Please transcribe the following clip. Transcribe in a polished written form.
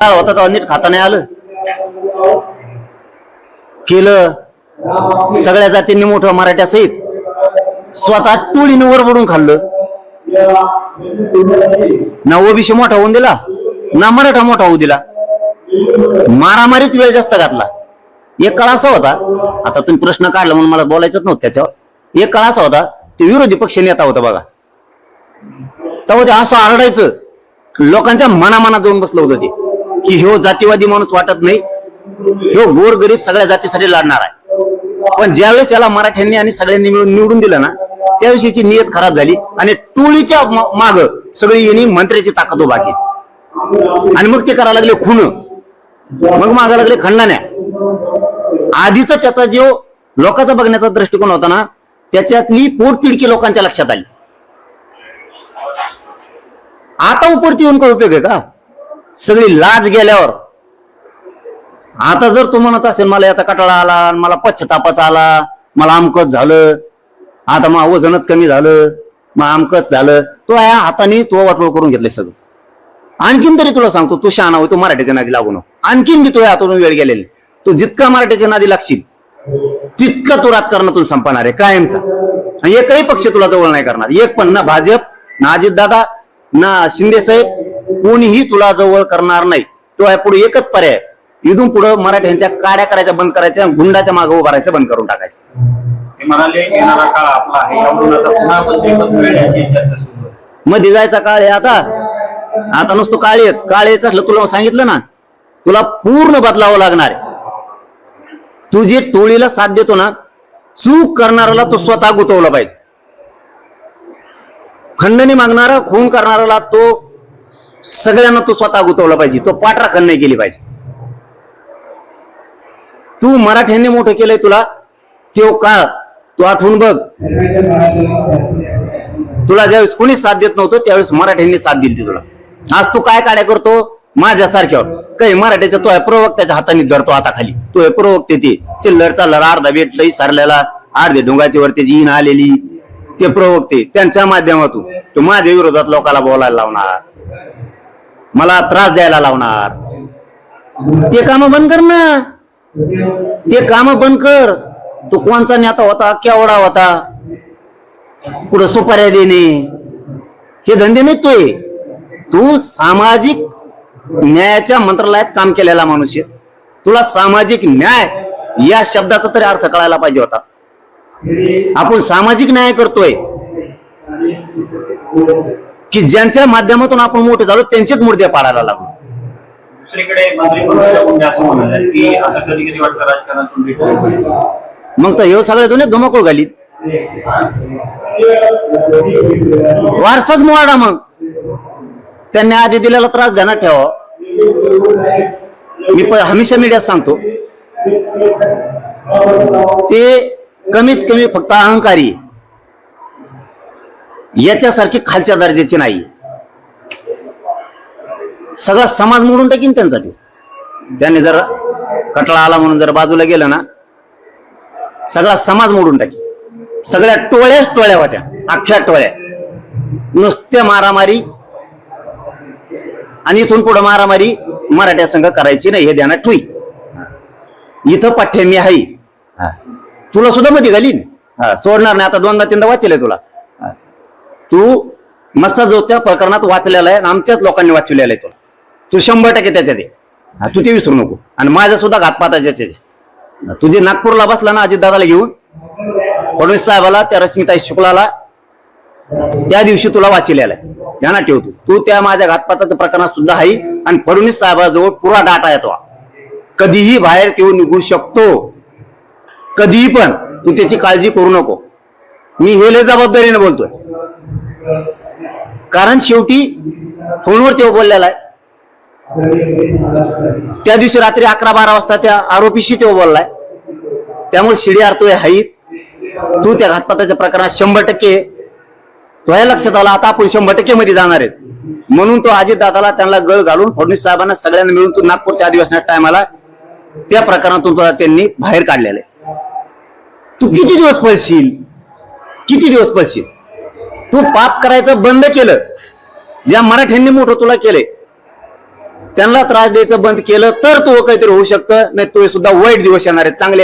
होता तेव्हा नीट खाता नाही आलं केलं. सगळ्या जातींनी मोठं मराठ्यासहित स्वतः टोळीनं वरबडून खाल्लं. ना ओबीसी मोठा होऊन दिला ना मराठा मोठा होऊ दिला. मारामारीत वेळ जास्त घातला. एक काळ असा होता, आता तुम्ही प्रश्न काढला म्हणून मला बोलायचंच नव्हतं त्याच्यावर. एक काळ असा होता, ते विरोधी पक्ष नेता होता बघा, तेव्हा ते असं आरडायचं लोकांच्या मनामनात जाऊन बसलं होतं ते की ह्यो जातीवादी माणूस वाटत नाही, ह्यो गोरगरीब सगळ्या जातीसाठी लढणार आहे. पण ज्यावेळेस याला मराठ्यांनी आणि सगळ्यांनी मिळून निवडून दिलं ना, त्याविषयीची नियत खराब झाली आणि टोळीच्या माग सगळी यांनी मंत्र्याची ताकद उभा केली आणि मग ते करायला लागले खून, मग मागा लागले खंडण्या. आधीच त्याचा जो लोकांचा बघण्याचा दृष्टिकोन होता ना, त्याच्यातली पोटतिडकी लोकांच्या लक्षात आली. आता उपरती येऊन काय उपयोग आहे का? सगळी लाज गेल्यावर आता जर तू म्हणत असेल मला याचा कटाळा आला, मला पश्चातापच आला, मला अमकच झालं, आता मग वजनच कमी झालं, मग अमकच झालं, तो या हाताने तो वाटोळ करून घेतलंय सगळं. आणखीन तरी तुला सांगतो, तू शहाणा होय, तू मराठीच्या नादी लागू नको. आणखीन बी तो हातून वेळ गेलेली. तू जितका मराठीच्या नादी लागशील तितका तू राजकारणातून संपणार आहे कायमचा. आणि एकही पक्ष तुला जवळ नाही करणार, एक पण, ना भाजप, ना अजितदादा, ना शिंदे साहेब, कोणीही तुला जवळ करणार नाही. तो आहे पुढे एकच पर्याय, इथून पुढे मराठ्यांच्या काड्या करायच्या बंद करायच्या, गुंडाच्या मागे उभा राहायचं बंद करून टाकायचं. मध्ये जायचा काळ आहे आता. आता नुसतं काळ येत काळ यायचं असलं तुला सांगितलं ना, तुला पूर्ण बदलावं लागणार आहे. तू जे टोळीला साथ देतो ना, चूक करणाऱ्याला तो स्वतः गुतवला पाहिजे. खंडणी मागणारा, खून करणाऱ्याला तो सगळ्यांना तो स्वतः गुतवला पाहिजे. तो पाठराखण नाही केली पाहिजे. तू मराठ्यांनी मोठं केलंय तुला, तो काळ तू आठवून बघ. तुला ज्यावेळेस कोणीच साथ देत नव्हतं त्यावेळेस मराठ्यांनी साथ दिली तुला. आज तू काय काड्या करतो माझ्यासारख्यावर? काही मराठ्याच्या तो आहे प्रवक्त्याच्या हाताने धरतो आता खाली. तो आहे प्रवक्ते, ते चिल्लर चालला अर्धा भेटलंही सारल्याला, अर्धे डोंगाची वर त्याची इन आलेली, ते प्रवक्ते, त्यांच्या माध्यमातून तू माझ्या विरोधात लोकांना बोलायला लावणार, मला त्रास द्यायला लावणार. ते काम बंद कर ना, ते काम बंद कर. तू कोणचा नेता होता, केवढा होता, पुढे सुपाऱ्या देणे, हे धंदे नाही तोय. तू सामाजिक न्यायाच्या मंत्रालयात काम केलेला माणूस आहेस. तुला सामाजिक न्याय या शब्दाचा तरी अर्थ कळायला पाहिजे होता. आपण सामाजिक न्याय करतोय की ज्यांच्या माध्यमातून आपण मोठे झालो त्यांचेच मुर्दे पाडायला लागलो. दुसरीकडे की आता कधी कधी वाटतं राजकारणातून मग तर हे सगळे दोन्ही धुमाकूळ घालीत, वारसाच मोडा. मग त्यांनी आधी दिलेला त्रास ध्यानात ठेवा. मी हमेशा मीडियात सांगतो, ते कमीत कमी फक्त अहंकारी, याच्यासारखी खालच्या दर्जाची नाही. सगळा समाज मोडून टाकीन त्यांचा. ते त्यांनी जर कटळा आला म्हणून जर बाजूला गेलं ना, सगळा समाज मोडून टाकी. सगळ्या टोळ्या होत्या, अख्ख्या टोळ्या, नुसत्या मारामारी. आणि इथून पुढे मारामारी मराठ्या संघ करायची नाही, हे ध्यानात ठेवी. इथं पाठ्य मी आहे, तुला सुद्धा मध्ये घालीन, सोडणार नाही. आता दोनदा तीनदा वाचलंय तुला. तू मस्साजोगच्या प्रकरणात वाचलेला आहे, आमच्याच लोकांनी वाचलेलं आहे तुला. तू 100% त्याच्यात आहे, तू ते विसरू नको. आणि माझा सुद्धा घातपाताच्या तुझे नागपूरला बसला ना अजितदादाला घेऊन, फडणवीस साहेबाला, त्या रश्मिताई शुक्लाला, त्या दिवशी तुला वाचलेला आहे, ध्यानात ठेवतो. तू त्या माझ्या घातपाताच्या प्रकरणात सुद्धा आहे. आणि फडणवीस साहेबाजवळ पुरा डाटा येतो, कधीही बाहेर तो निघू शकतो, कधीही. पण तू त्याची काळजी करू नको. मी हे लय जबाबदारीने बोलतोय, कारण शेवटी फोनवर तो बोललेला आहे. त्या दिवशी रात्री 11-12 वाजता त्या आरोपीशी तो बोललाय. त्यामुळे शिडीआर तो आहे. तू त्या घातपाताच्या प्रकरणात 100% तो या लक्षात आला. आता आपण 100% मध्ये जाणार आहेत म्हणून तो अजितदादाला त्यांना गळ घालून फडणवीस साहेबांना सगळ्यांना मिळून तू नागपूरच्या अधिवेशनात टायमाला त्या प्रकरणातून तुला त्यांनी बाहेर काढलेलं आहे. तू किती दिवस पळशील, किती दिवस पळशील? तू पाप करायचं बंद केलं, ज्या मराठ्यांनी मोठं तुला केलंय त्यांना त्रास द्यायचं बंद केलं तर तो काहीतरी होऊ शकतं, नाही तो सुद्धा वाईट दिवस येणार आहे. चांगले